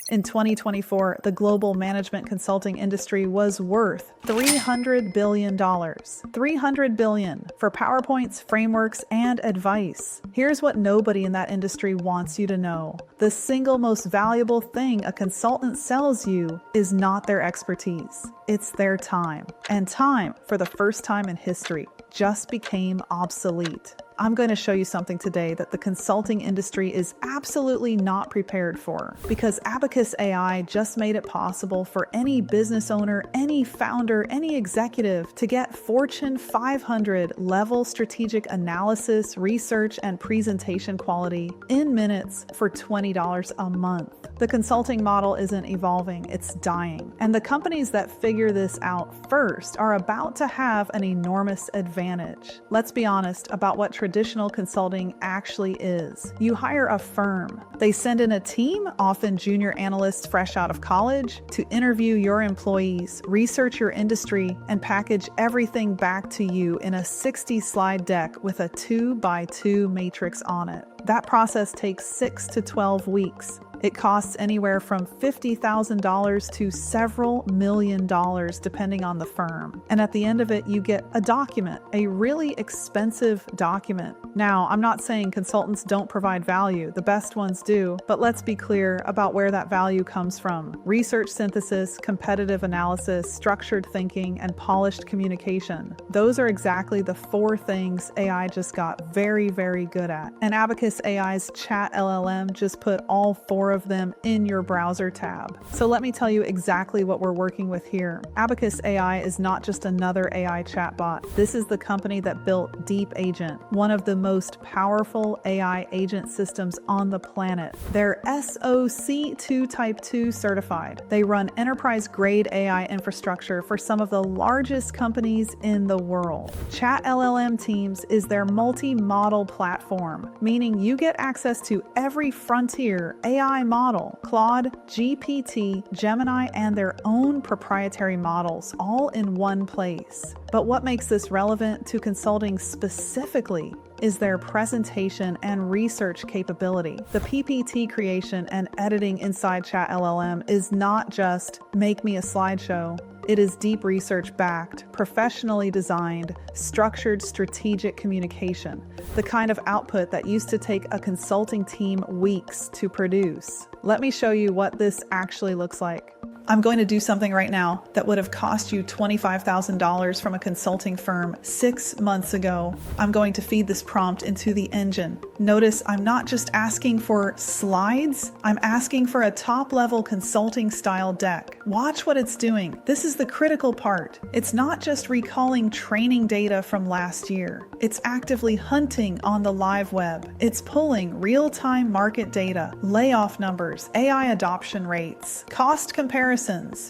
In 2024, the global management consulting industry was worth $300 billion. $300 billion for PowerPoints, frameworks, and advice. Here's what nobody in that industry wants you to know. The single most valuable thing a consultant sells you is not their expertise. It's their time. And time, for the first time in history, just became obsolete. I'm going to show you something today that the consulting industry is absolutely not prepared for, because Abacus AI just made it possible for any business owner, any founder, any executive to get Fortune 500 level strategic analysis, research, and presentation quality in minutes for $20 a month. The consulting model isn't evolving, it's dying. And the companies that figure this out first are about to have an enormous advantage. Let's be honest about what traditional consulting actually is. You hire a firm. They send in a team, often junior analysts fresh out of college, to interview your employees, research your industry, and package everything back to you in a 60-slide deck with a 2x2 matrix on it. That process takes 6 to 12 weeks. It costs anywhere from $50,000 to several million dollars, depending on the firm. And at the end of it, you get a document, a really expensive document. Now, I'm not saying consultants don't provide value. The best ones do. But let's be clear about where that value comes from. Research synthesis, competitive analysis, structured thinking, and polished communication. Those are exactly the 4 things AI just got very, very good at. And Abacus AI's ChatLLM just put all 4 of them in your browser tab. So let me tell you exactly what we're working with here. Abacus AI is not just another AI chatbot. This is the company that built Deep Agent, one of the most powerful AI agent systems on the planet. They're SOC 2 Type 2 certified. They run enterprise-grade AI infrastructure for some of the largest companies in the world. ChatLLM Teams is their multi-model platform, meaning you get access to every frontier AI model, Claude, GPT, Gemini, and their own proprietary models, all in one place. But what makes this relevant to consulting specifically is their presentation and research capability. The PPT creation and editing inside ChatLLM is not just make me a slideshow. It is deep research backed, professionally designed, structured strategic communication, the kind of output that used to take a consulting team weeks to produce. Let me show you what this actually looks like. I'm going to do something right now that would have cost you $25,000 from a consulting firm 6 months ago. I'm going to feed this prompt into the engine. Notice I'm not just asking for slides, I'm asking for a top-level consulting style deck. Watch what it's doing. This is the critical part. It's not just recalling training data from last year. It's actively hunting on the live web. It's pulling real-time market data, layoff numbers, AI adoption rates, cost comparisons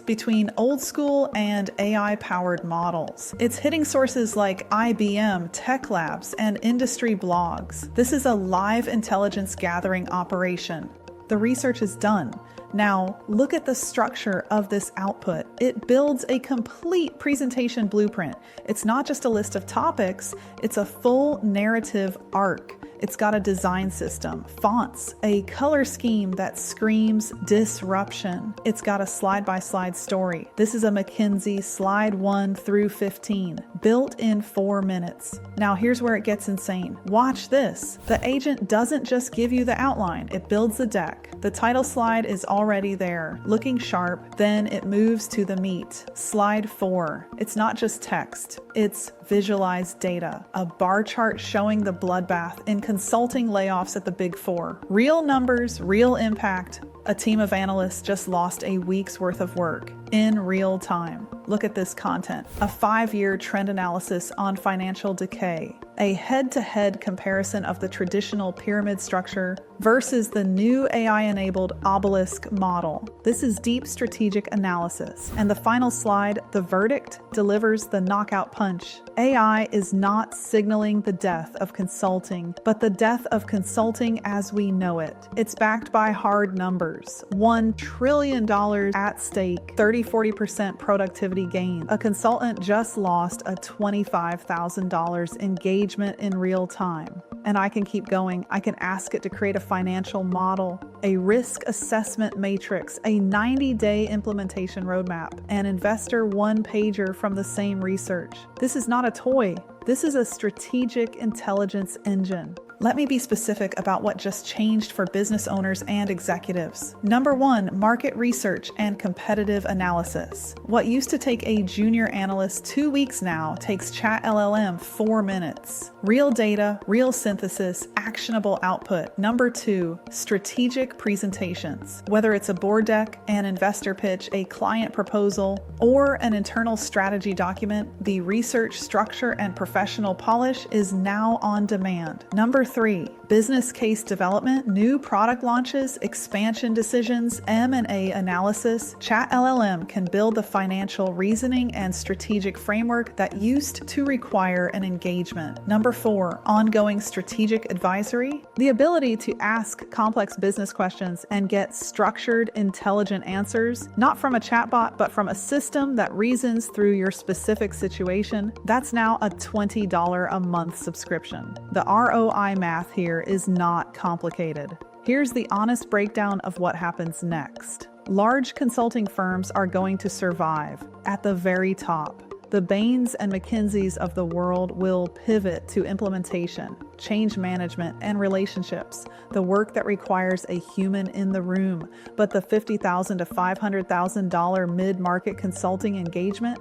between old school and AI-powered models. It's hitting sources like IBM, Tech Labs, and industry blogs. This is a live intelligence gathering operation. The research is done. Now, look at the structure of this output. It builds a complete presentation blueprint. It's not just a list of topics, it's a full narrative arc. It's got a design system, fonts, a color scheme that screams disruption. It's got a slide-by-slide story. This is a McKinsey slide 1 through 15, built in 4 minutes. Now here's where it gets insane. Watch this. The agent doesn't just give you the outline, it builds the deck. The title slide is already there, looking sharp, then it moves to the meat. Slide 4. It's not just text, it's visualized data. A bar chart showing the bloodbath in consulting layoffs at the Big Four. Real numbers, real impact. A team of analysts just lost a week's worth of work in real time. Look at this content. A 5-year trend analysis on financial decay. A head-to-head comparison of the traditional pyramid structure versus the new AI-enabled obelisk model. This is deep strategic analysis. And the final slide, the verdict, delivers the knockout punch. AI is not signaling the death of consulting, but the death of consulting as we know it. It's backed by hard numbers. $1 trillion at stake, 30-40% productivity gain. A consultant just lost a $25,000 engagement in real time. And I can keep going. I can ask it to create a financial model, a risk assessment matrix, a 90-day implementation roadmap, an investor one-pager from the same research. This is not a toy. This is a strategic intelligence engine. Let me be specific about what just changed for business owners and executives. Number 1, market research and competitive analysis. What used to take a junior analyst 2 weeks now takes ChatLLM 4 minutes. Real data, real synthesis, actionable output. Number 2, strategic presentations. Whether it's a board deck, an investor pitch, a client proposal, or an internal strategy document, the research structure and professional polish is now on demand. Number 3, business case development, new product launches, expansion decisions, M&A analysis. ChatLLM can build the financial reasoning and strategic framework that used to require an engagement. Number 4, ongoing strategic advisory. The ability to ask complex business questions and get structured, intelligent answers, not from a chatbot, but from a system that reasons through your specific situation. That's now a $20 a month subscription. The ROI math here is not complicated. Here's the honest breakdown of what happens next. Large consulting firms are going to survive at the very top. The Bains and McKinseys of the world will pivot to implementation, change management, and relationships, the work that requires a human in the room. But the $50,000 to $500,000 mid-market consulting engagement,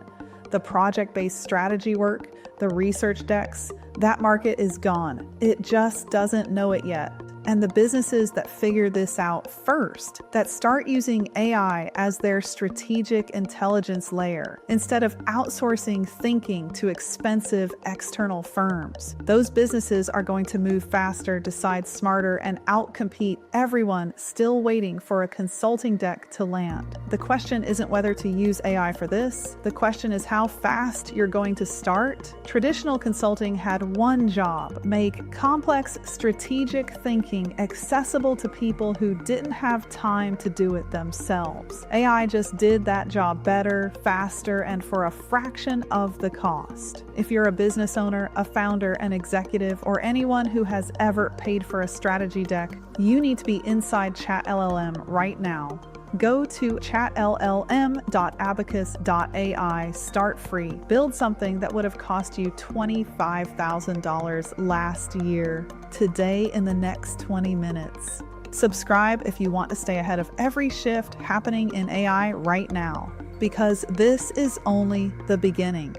the project-based strategy work, the research decks, that market is gone. It just doesn't know it yet. And the businesses that figure this out first, that start using AI as their strategic intelligence layer, instead of outsourcing thinking to expensive external firms, those businesses are going to move faster, decide smarter, and outcompete everyone still waiting for a consulting deck to land. The question isn't whether to use AI for this. The question is how fast you're going to start. Traditional consulting had one job: make complex strategic thinking accessible to people who didn't have time to do it themselves. AI just did that job better, faster, and for a fraction of the cost. If you're a business owner, a founder, an executive, or anyone who has ever paid for a strategy deck, you need to be inside ChatLLM right now. Go to chatllm.abacus.ai, start free. Build something that would have cost you $25,000 last year, today in the next 20 minutes. Subscribe if you want to stay ahead of every shift happening in AI right now, because this is only the beginning.